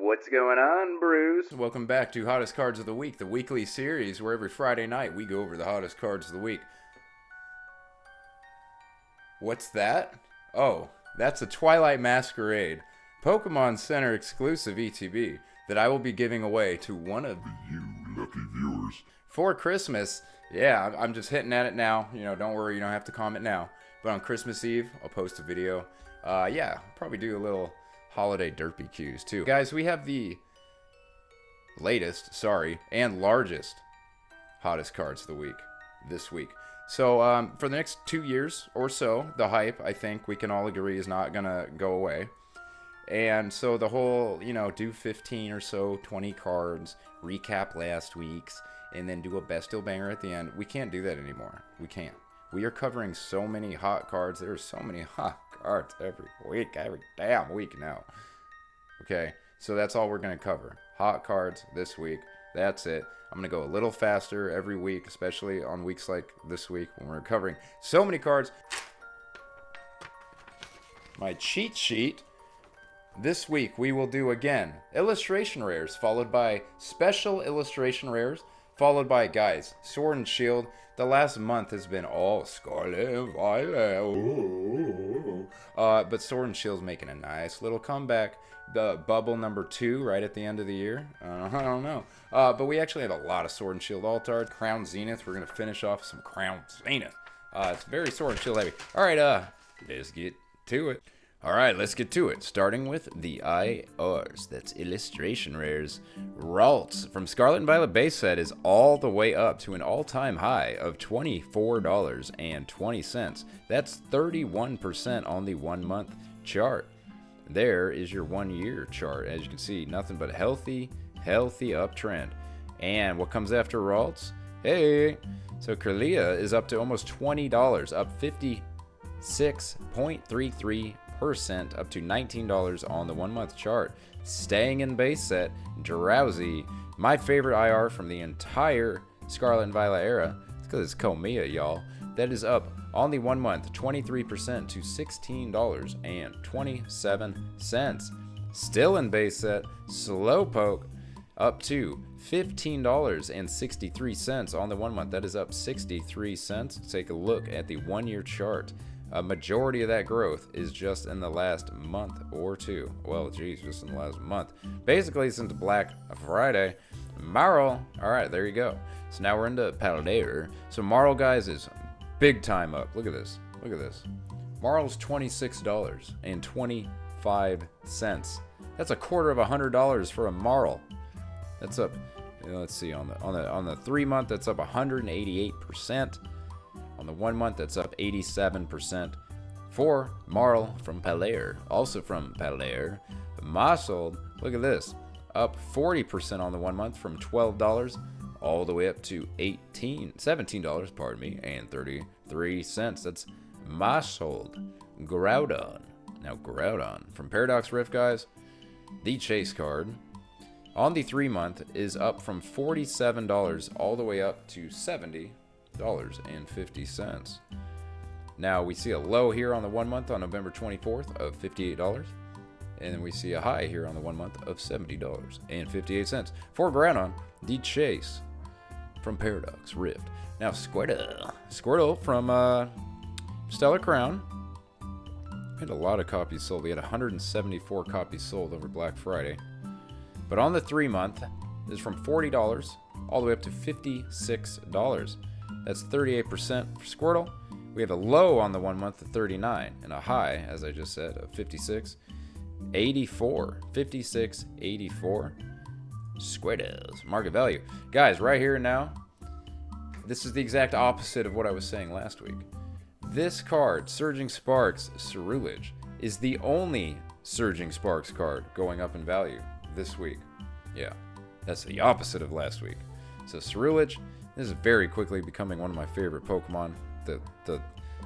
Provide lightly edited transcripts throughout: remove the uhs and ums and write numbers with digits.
What's going on, Bruce? Welcome back to Hottest Cards of the Week, the weekly series where every Friday night we go over the hottest cards of the week. What's that? Oh, that's a Twilight Masquerade Pokemon Center exclusive ETB that I will be giving away to one of you lucky viewers for Christmas. Yeah, I'm just hitting at it now. You know, don't worry, you don't have to comment now. But on Christmas Eve, I'll post a video. Yeah, probably do a little holiday derpy cues too. Guys, we have the latest, and largest hottest cards of the week this week. So for the next 2 years or so, the hype, I think we can all agree, is not gonna go away. And so the whole, do 15 or so, 20 cards, recap last week's, and then do a best deal banger at the end. We can't do that anymore. We can't. We are covering so many hot cards. There are so many hot cards every week, every damn week now. Okay, so that's all we're going to cover. Hot cards this week. That's it. I'm going to go a little faster every week, especially on weeks like this week when we're covering so many cards. My cheat sheet. This week we will do again illustration rares, followed by special illustration rares, followed by, guys, Sword and Shield. The last month has been all Scarlet and Violet. But Sword and Shield's making a nice little comeback. The bubble number 2 right at the end of the year. I don't know. But we actually have a lot of Sword and Shield Altars. Crown Zenith. We're going to finish off some Crown Zenith. It's very Sword and Shield heavy. All right, let's get to it. All right, let's get to it. Starting with the IRs, that's illustration rares. Ralts from Scarlet and Violet base set is all the way up to an all-time high of $24.20. That's 31% on the 1 month chart. There is your 1 year chart. As you can see, nothing but healthy uptrend. And what comes after Ralts? Hey, so Kirlia is up to almost $20, up 56.33%, up to $19 on the 1 month chart. Staying in base set, Drowsy, my favorite IR from the entire Scarlet and Violet era. It's because it's Komiya, y'all. That is up on the 1 month, 23% to $16.27. Still in base set, Slowpoke up to $15.63 on the 1 month. That is up 63 cents. Take a look at the 1 year chart. A majority of that growth is just in the last month or two. Well, geez, just in the last month. Basically, since Black Friday. Marl, all right, there you go. So now we're into Paldear. So Marl, guys, is big time up. Look at this. Look at this. Marl's $26.25. That's a quarter of $100 for a Marl. That's up. Let's see, on the 3 month, that's up 188%. On the 1 month, that's up 87%. For Marl from Paldear, also from Paldear, Masold, look at this, up 40% on the 1 month from $12 all the way up to $17, pardon me, and 33 cents. That's Masold. Groudon. Now Groudon from Paradox Rift, guys, the chase card on the 3 month is up from $47 all the way up to $70.50. Now we see a low here on the 1 month on November 24th of $58, and then we see a high here on the 1 month of $70.58 for Groudon, the chase from Paradox Rift. Now Squirtle from Stellar Crown. We had a lot of copies sold. We had 174 copies sold over Black Friday. But on the 3 month is from $40 all the way up to $56. That's 38% for Squirtle. We have a low on the 1 month of 39 and a high, as I just said, of 56.84. 56.84. Squirtle's market value. Guys, right here and now, this is the exact opposite of what I was saying last week. This card, Surging Sparks Ceruledge, is the only Surging Sparks card going up in value this week. Yeah, that's the opposite of last week. So Ceruledge, this is very quickly becoming one of my favorite Pokemon. The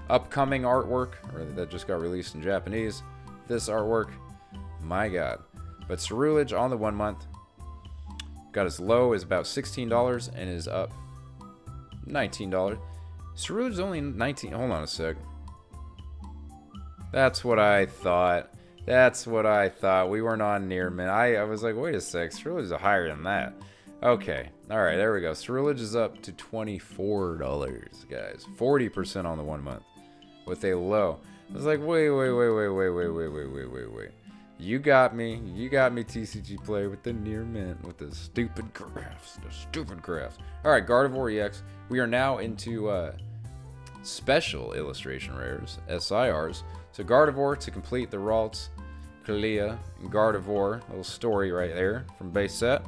upcoming artwork, or that just got released in Japanese, this artwork, my god. But Ceruledge on the 1 month got as low as about $16 and is up $19. Ceruledge is only 19. Hold on a sec. That's what I thought. That's what I thought. We weren't on near mint. I was like, wait a sec. Ceruledge is higher than that. Okay. All right, there we go. Ceruledge is up to $24, guys. 40% on the 1 month with a low. I was like, wait. You got me, TCG player, with the near mint, with the stupid graphs. All right, Gardevoir EX. We are now into special illustration rares, SIRs. So Gardevoir to complete the Ralts, Kalia, and Gardevoir. Little story right there from base set.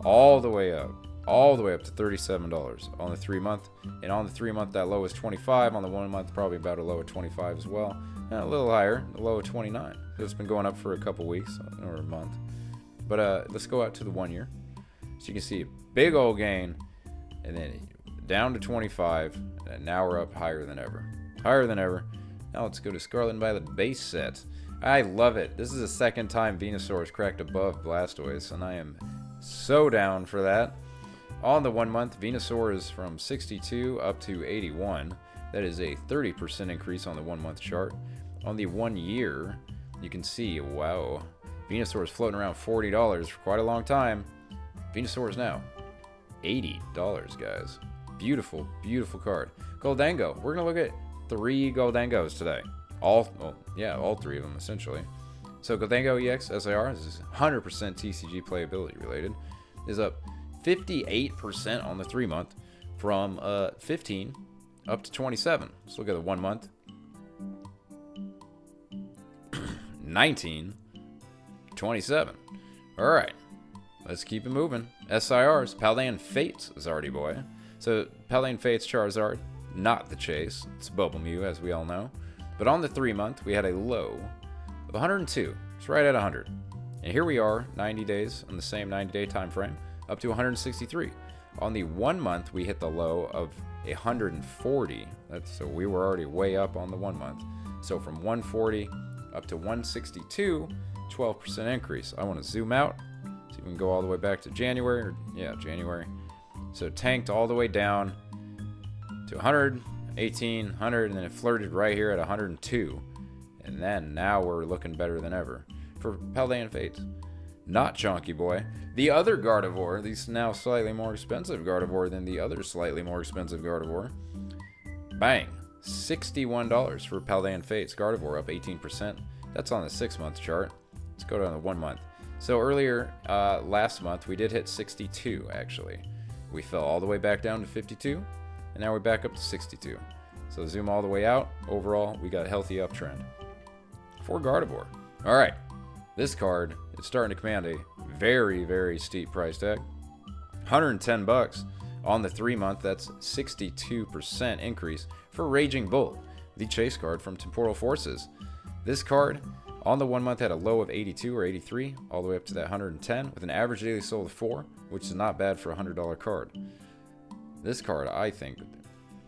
All the way up to $37 on the 3 month. And on the 3 month, that low is 25. On the 1 month, probably about a low of 25 as well. And a little higher, a low of 29. So it's been going up for a couple weeks or a month. But let's go out to the 1 year. So you can see a big old gain, and then down to 25, and now we're up higher than ever. Now let's go to Scarlet and Violet base set. I love it. This is the second time Venusaur has cracked above Blastoise, and I am so down for that. On the 1 month, Venusaur is from 62 up to 81. That is a 30% increase on the 1 month chart. On the 1 year, you can see, wow, Venusaur is floating around $40 for quite a long time. Venusaur is now $80, guys. Beautiful, beautiful card. Goldango. We're going to look at 3 Goldangos today. All 3 of them, essentially. So Goldango EX SIR, this is 100% TCG playability related, is up 58% on the 3 month from 15 up to 27. Let's look at the 1 month. 19, 27. All right, let's keep it moving. SIRs, Paldean Fates is already boy. So Paldean Fates Charizard, not the Chase. It's Bubble Mew, as we all know. But on the 3 month, we had a low of 102. It's right at 100. And here we are, 90 days on the same 90-day time frame, up to 163. On the 1 month, we hit the low of 140. So we were already way up on the 1 month. So from 140 up to 162, 12% increase. I want to zoom out so you can go all the way back to January. January. So it tanked all the way down to 100, 18, 100, and then it flirted right here at 102. And then now we're looking better than ever for Paldean Fates. Not Chonky Boy. The other Gardevoir, the now slightly more expensive Gardevoir than the other slightly more expensive Gardevoir. Bang. $61 for Paldean Fates. Gardevoir up 18%. That's on the 6 month chart. Let's go down to 1 month. So earlier, last month, we did hit 62, actually. We fell all the way back down to 52, and now we're back up to 62. So zoom all the way out. Overall, we got a healthy uptrend for Gardevoir. All right, this card is starting to command a very, very steep price tag. $110 on the 3 month. That's 62% increase for Raging Bull, the chase card from Temporal Forces. This card on the 1 month had a low of 82 or 83, all the way up to that 110, with an average daily sold of 4, which is not bad for a $100 card. This card, I think,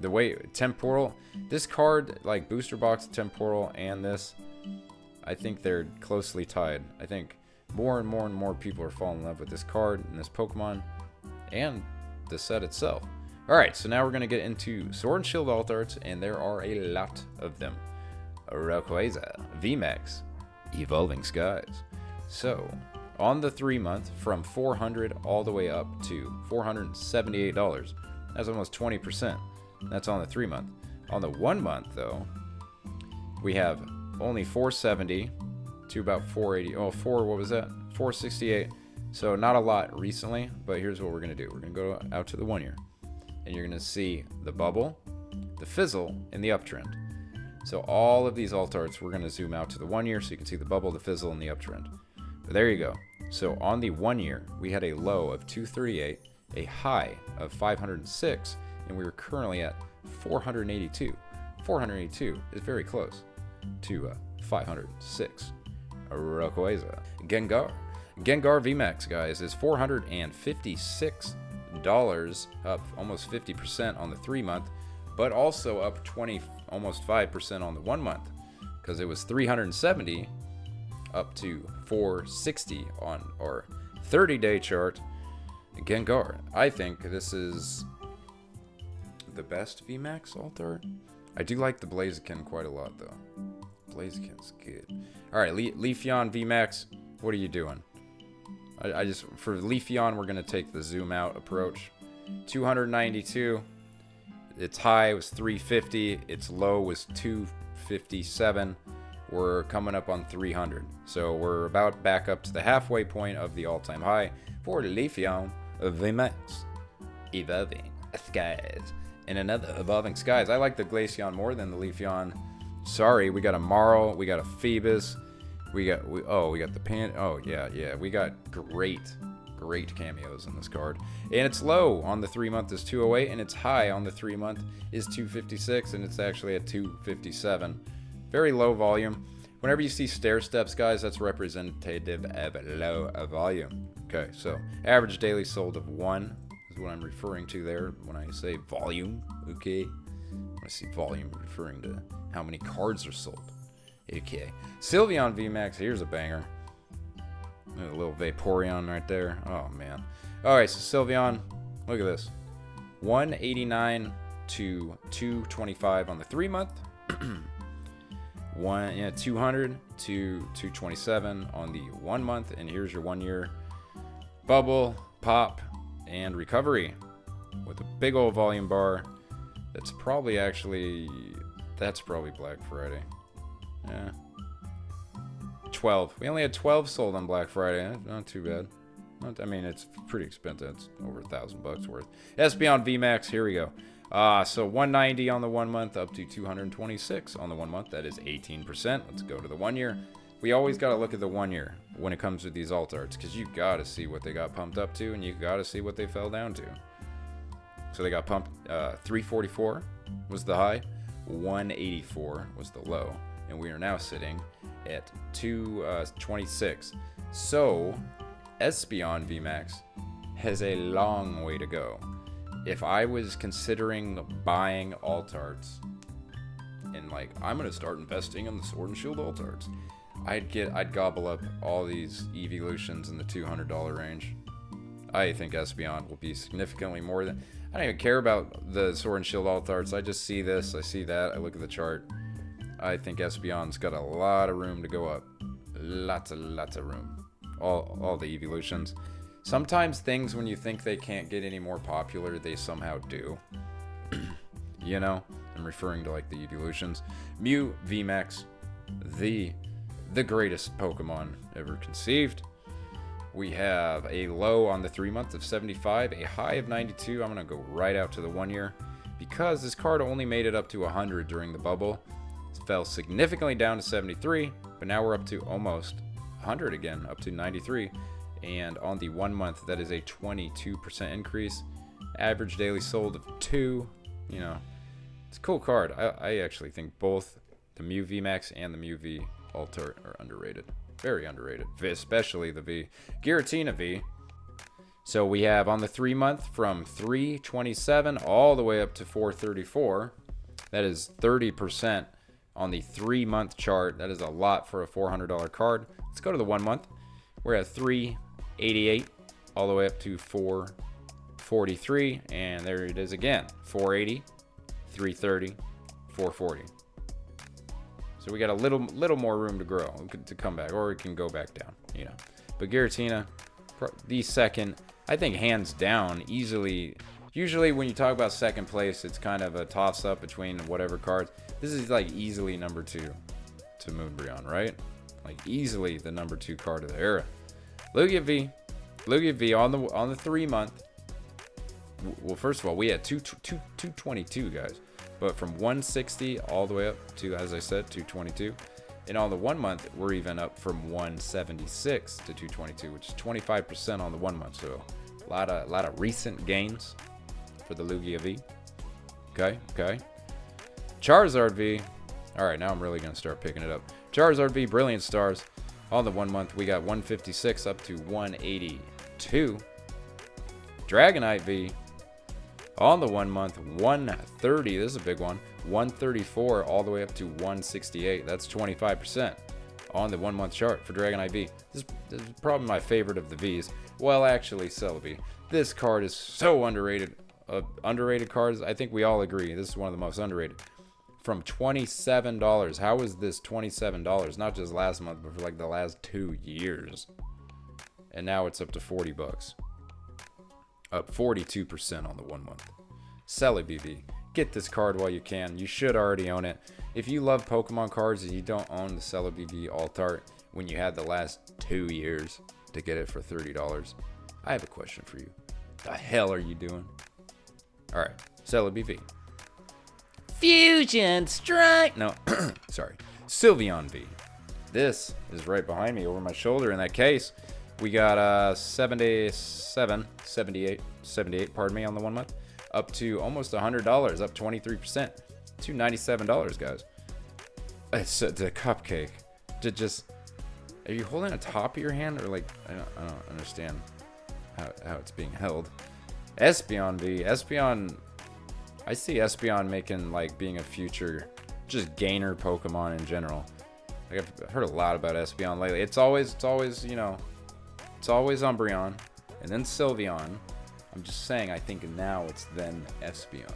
the way Temporal, this card, like Booster Box, Temporal, and this, I think they're closely tied. I think more and more people are falling in love with this card and this Pokemon and the set itself. Alright, so now we're going to get into Sword and Shield alt arts, and there are a lot of them. Rayquaza, VMAX, Evolving Skies. So, on the 3 month, from $400 all the way up to $478. That's almost 20%. That's on the 3 month. On the 1 month, though, we have only $470 to about $480. Oh, what was that? $468. So not a lot recently, but here's what we're going to do. We're going to go out to the 1 year, and you're going to see the bubble, the fizzle, and the uptrend. So all of these alt arts, we're going to zoom out to the 1 year so you can see the bubble, the fizzle, and the uptrend. But there you go. So on the 1 year, we had a low of 238, a high of 506, and we were currently at 482. 482 is very close to 506. Rayquaza. Gengar. Gengar VMAX, guys, is $456, up almost 50% on the 3 month, but also up almost 5% on the 1 month, because it was 370 up to 460 on our 30-day chart. Gengar, I think this is the best VMAX alt art. I do like the Blaziken quite a lot, though. Blaziken's good. All right, Leafeon VMAX, what are you doing? I just, for Leafeon, we're going to take the zoom out approach. 292. Its high was 350. Its low was 257. We're coming up on 300. So we're about back up to the halfway point of the all-time high for Leafeon VMAX. Evolving Skies. And another Evolving Skies. I like the Glaceon more than the Leafeon. Sorry, we got a Marl, we got a Phoebus, we got the Pan. Oh yeah, we got great cameos in this card. And its low on the 3-month is 208, and its high on the 3-month is 256, and it's actually at 257. Very low volume. Whenever you see stair steps, guys, that's representative of low volume. Okay, so average daily sold of 1 is what I'm referring to there when I say volume. Okay, when I see volume, referring to how many cards are sold. Okay, Sylveon VMAX, here's a banger. A little Vaporeon right there. Oh man. All right, so Sylveon, look at this. 189 to 225 on the 3-month. 200 to 227 on the 1-month, and here's your 1 year. Bubble, pop, and recovery with a big old volume bar. That's probably Black Friday. Yeah. 12. We only had 12 sold on Black Friday. Not too bad. I mean, it's pretty expensive. It's over $1,000 worth. Espeon VMAX, here we go. So 190 on the 1-month up to 226 on the 1-month. That is 18%. Let's go to the 1 year. We always got to look at the 1 year when it comes to these alt arts, because you got to see what they got pumped up to, and you got to see what they fell down to. So they got pumped, 344 was the high, 184 was the low, and we are now sitting at 226. So Espeon VMAX has a long way to go. If I was considering buying alt arts, and like I'm gonna start investing in the Sword and Shield alt arts, I'd gobble up all these Eeveelutions in the $200 range. I think Espeon will be significantly more than. I don't even care about the Sword and Shield alt arts. I just see this, I see that, I look at the chart. I think Espeon's got a lot of room to go up. Lots of room. All the Eeveelutions. Sometimes things, when you think they can't get any more popular, they somehow do. You know? I'm referring to like the Eeveelutions. Mew VMAX, the greatest Pokemon ever conceived. We have a low on the 3-month of 75, a high of 92. I'm going to go right out to the 1 year because this card only made it up to 100 during the bubble. It fell significantly down to 73, but now we're up to almost 100 again, up to 93. And on the 1 month, that is a 22% increase. Average daily sold of 2. You know, it's a cool card. I actually think both the Mew VMAX and the Mew V Altar are underrated. Very underrated, especially the V. Giratina V. So we have on the 3-month from 327 all the way up to 434. That is 30% on the 3-month chart. That is a lot for a $400 card. Let's go to the 1 month. We're at 388 all the way up to 443, and there it is again. 480, 330, 440. So we got a little more room to grow, to come back, or it can go back down, you know. But Giratina, the second, I think hands down, easily. Usually when you talk about second place, it's kind of a toss-up between whatever cards. This is like easily number 2 to Moonbreon, right? Like easily the number 2 card of the era. Lugia V on the 3-month. Well, first of all, we had 222 guys. But from 160 all the way up to, as I said, 222. And on the 1 month, we're even up from 176 to 222, which is 25% on the 1 month. So a lot of recent gains for the Lugia V. Okay. Charizard V. All right, now I'm really going to start picking it up. Charizard V, Brilliant Stars. On the 1 month, we got 156 up to 182. Dragonite V. On the 1 month, 130. This is a big one. 134 all the way up to 168. That's 25% on the 1 month chart for Dragonite V. This is probably my favorite of the Vs. Well, actually, Celebi. This card is so underrated. Underrated cards, I think we all agree. This is one of the most underrated. from $27. How is this $27? Not just last month, but for like the last 2 years. And now it's up to 40 bucks. Up 42% on the 1 month. Celebi. Get this card while you can. You should already own it. If you love Pokemon cards and you don't own the Celebi alt art when you had the last 2 years to get it for $30, I have a question for you. The hell are you doing? Alright, Celebi. Fusion Strike! No, sorry. Sylveon V. This is right behind me over my shoulder in that case. We got 78, pardon me, on the 1 month. Up to almost $100, up 23%. To $97, guys. It's a cupcake. Are you holding on top of your hand, or like, I don't understand how it's being held. Espeon V. Espeon, I see Espeon making, like, being a future just gainer Pokemon in general. Like, I've heard a lot about Espeon lately. It's always, you know, it's always Umbreon and then Sylveon. I'm just saying, I think now it's then Espeon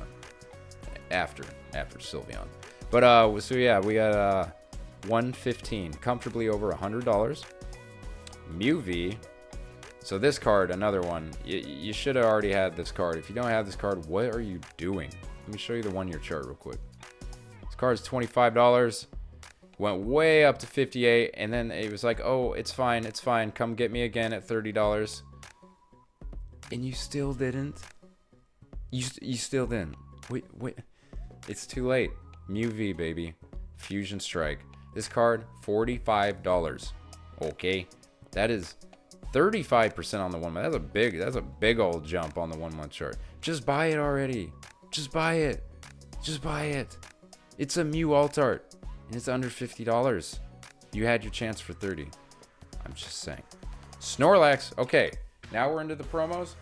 after Sylveon. But so yeah, we got 115, comfortably over $100. Mew V. So this card, another one. You should have already had this card. If you don't have this card, what are you doing? Let me show you the 1 year chart real quick. This card is $25. Went way up to $58, and then it was like, oh, it's fine, come get me again at $30. And you still didn't? You still didn't. Wait. It's too late. Mew V, baby. Fusion Strike. This card, $45. Okay. That is 35% on the 1 month. That's a big old jump on the 1 month chart. Just buy it already. Just buy it. It's a Mew alt art, and it's under $50. You had your chance for 30. I'm just saying. Snorlax. Okay. Now we're into the promos.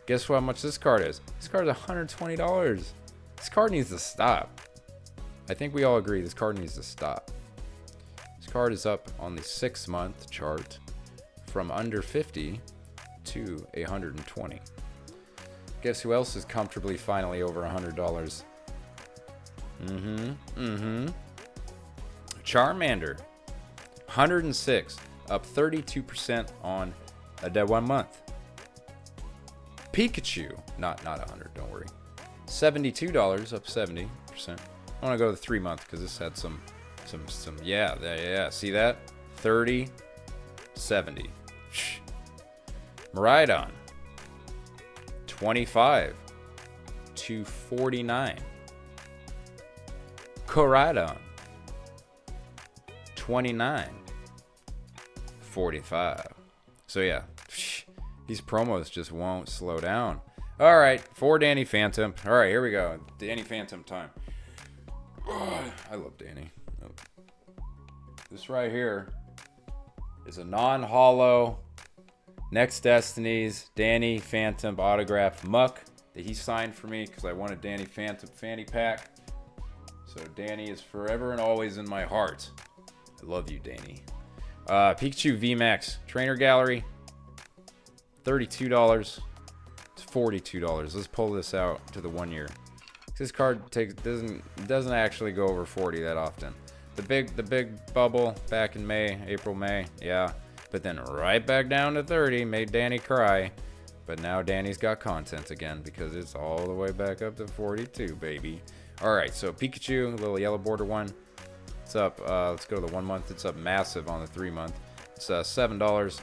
Guess how much this card is? This card is $120. This card needs to stop. I think we all agree this card needs to stop. This card is up on the 6 month chart from under 50 to 120. Guess who else is comfortably finally over $100? Charmander. 106, up 32% on a dead 1 month. Pikachu, not 100, don't worry. $72, up 70%. I want to go to the 3 month because this had some, yeah. See that? 30, 70. Shh. Miraidon, 25 to 49. Koraidon, 29, 45. So yeah, these promos just won't slow down. All right, for Danny Phantump. All right, here we go. Danny Phantump time. Oh, I love Danny. This right here is a non-holo Next Destiny's Danny Phantump autograph muck that he signed for me because I wanted Danny Phantump fanny pack. So Danny is forever and always in my heart. I love you, Danny. Pikachu VMAX Trainer Gallery, $32 to $42. Let's pull this out to the 1 year. This card doesn't actually go over 40 that often. The big bubble back in April, May, yeah. But then right back down to 30 made Danny cry. But now Danny's got content again because it's all the way back up to 42, baby. All right, so Pikachu, a little yellow border one. It's up. Let's go to the 1 month. It's up massive on the 3 month. It's $7.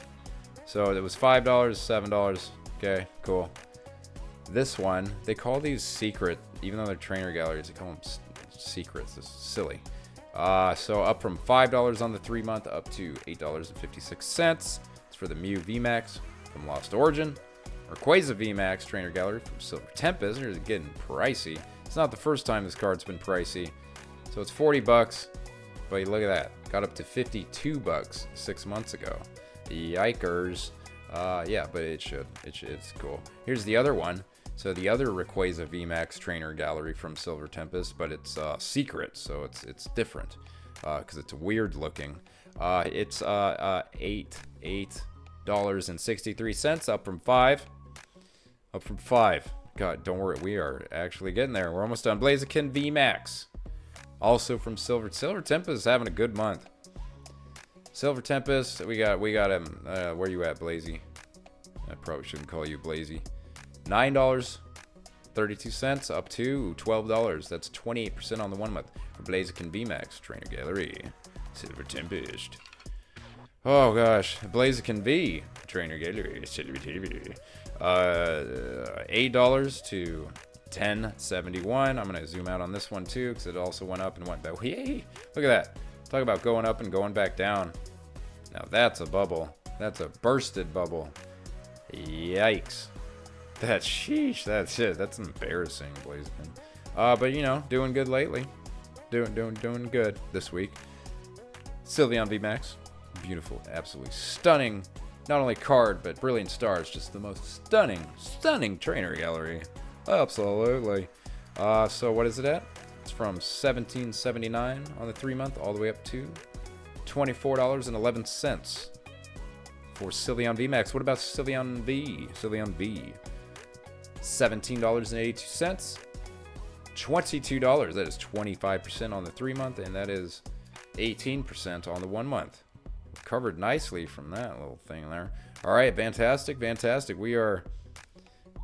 So it was $5, $7. Okay, cool. This one, they call these secret, even though they're trainer galleries, they call them secrets. It's silly. So up from $5 on the 3 month up to $8.56. It's for the Mew VMAX from Lost Origin. Rayquaza VMAX Trainer Gallery from Silver Tempest. It's getting pricey. It's not the first time this card's been pricey. So it's 40 bucks. But look at that. Got up to 52 bucks 6 months ago. Yikers. Yeah, but it should. It's cool. Here's the other one. So the other Rayquaza VMAX Trainer Gallery from Silver Tempest, but it's secret, so it's different because it's weird looking. It's $8.63 up from $5. Up from $5. God, don't worry. We are actually getting there. We're almost done. Blaziken VMAX. Also from Silver Tempest is having a good month. Silver Tempest, we got him. Where you at, Blazy? I probably shouldn't call you Blazy. $9.32 up to $12. That's 28% on the 1 month for Blaziken VMAX Trainer Gallery. Silver Tempest. Oh gosh, Blaziken V Trainer Gallery. $8 to $10.71. I'm gonna zoom out on this one too because it also went up and went back. Yay! Look at that. Talk about going up and going back down. Now that's a bubble. That's a bursted bubble. Yikes. That sheesh. That's it. That's embarrassing, Blaziken. But you know, doing good lately. Doing good this week. Sylveon VMAX. Beautiful, absolutely stunning. Not only card, but brilliant stars. Just the most stunning trainer gallery. Absolutely. So what is it at? It's from $17.79 on the 3 month all the way up to $24.11 for Sylveon VMAX. What about Sylveon V? Sylveon V. $17.82. $22. That is 25% on the 3 month, and that is 18% on the 1 month. Covered nicely from that little thing there. All right, fantastic. We are.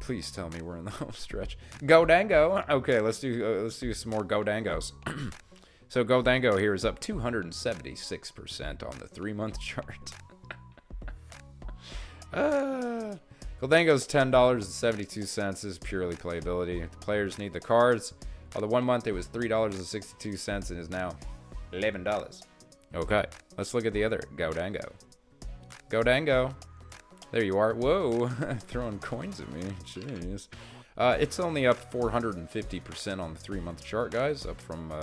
Please tell me we're in the home stretch. Go Dango. Okay, let's do some more Go Dangos. So Go Dango here is up 276% on the 3 month chart. Go Dango's $10.72. This is purely playability. The players need the cards. On the 1 month, it was $3.62 and is now $11. Okay, let's look at the other Go Dango. Go Dango. There you are. Whoa, throwing coins at me. Jeez. It's only up 450% on the 3 month chart, guys. Up from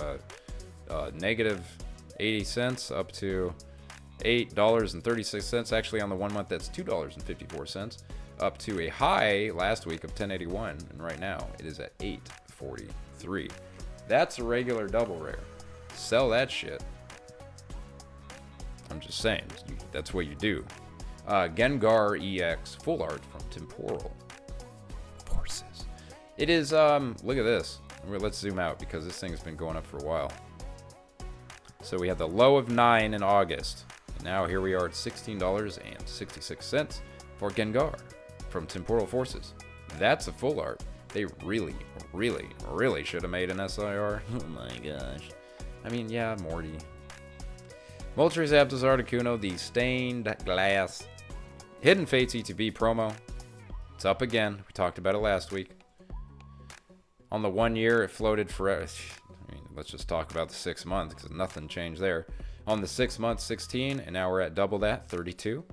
negative 80 cents up to $8.36. Actually, on the 1 month, that's $2.54. Up to a high last week of $10.81, and right now it is at $8.43. That's a regular double rare. Sell that shit. I'm just saying, that's what you do. Gengar EX full art from Temporal Forces. It is, look at this. Let's zoom out because this thing has been going up for a while. So we had the low of 9 in August. And now here we are at $16.66 for Gengar from Temporal Forces. That's a full art. They really should have made an SIR. Oh my gosh. I mean, yeah, Morty. Moltres, Zapdos, Articuno, the Stained Glass Hidden Fates ETB promo. It's up again. We talked about it last week. On the 1 year, it floated forever. I mean, let's just talk about the 6 months because nothing changed there. On the 6 months, 16, and now we're at double that, 32,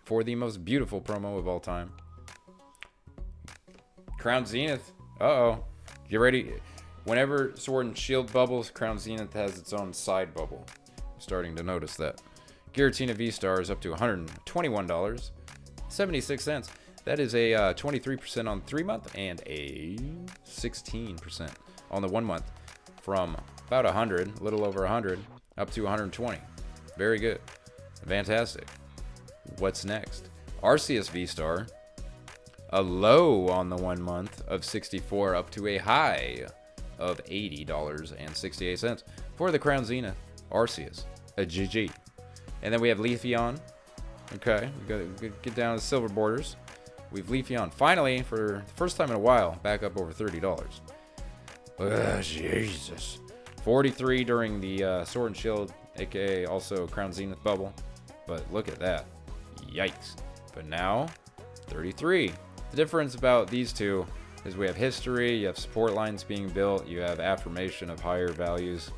for the most beautiful promo of all time. Crown Zenith. Uh-oh. Get ready. Whenever Sword and Shield bubbles, Crown Zenith has its own side bubble. Starting to notice that. Giratina V-Star is up to $121.76. That is a 23% on the 3 month and a 16% on the 1 month. From about 100, a little over 100, up to 120. Very good. Fantastic. What's next? Arceus V-Star. A low on the 1 month of 64 up to a high of $80.68 for the Crown Zenith. Arceus. A GG. And then we have Leafeon. Okay, we gotta get down to the silver borders. We've Leafeon finally, for the first time in a while, back up over $30. Jesus. 43 during the Sword and Shield, aka also Crown Zenith bubble. But look at that. Yikes. But now, 33. The difference about these two is we have history, you have support lines being built, you have affirmation of higher values.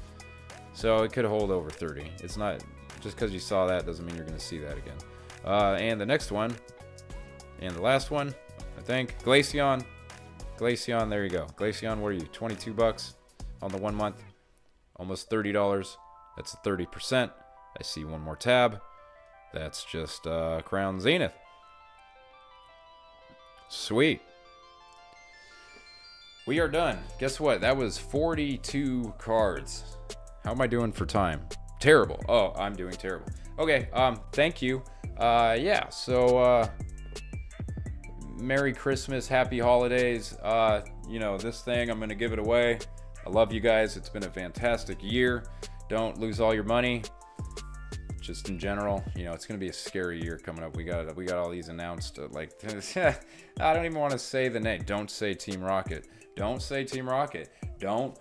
So it could hold over 30. It's not, just because you saw that doesn't mean you're going to see that again. And the next one, and the last one, I think, Glaceon. Glaceon, there you go. Glaceon, what are you, 22 bucks on the 1 month? Almost $30. That's 30%. I see one more tab. That's just Crown Zenith. Sweet. We are done. Guess what? That was 42 cards. How am I doing for time? Terrible. Oh, I'm doing terrible. Okay, thank you. Yeah, so Merry Christmas, Happy Holidays. You know, this thing, I'm going to give it away. I love you guys. It's been a fantastic year. Don't lose all your money. Just in general, you know, it's going to be a scary year coming up. We got all these announced. Like, I don't even want to say the name. Don't say Team Rocket. Don't say Team Rocket. No.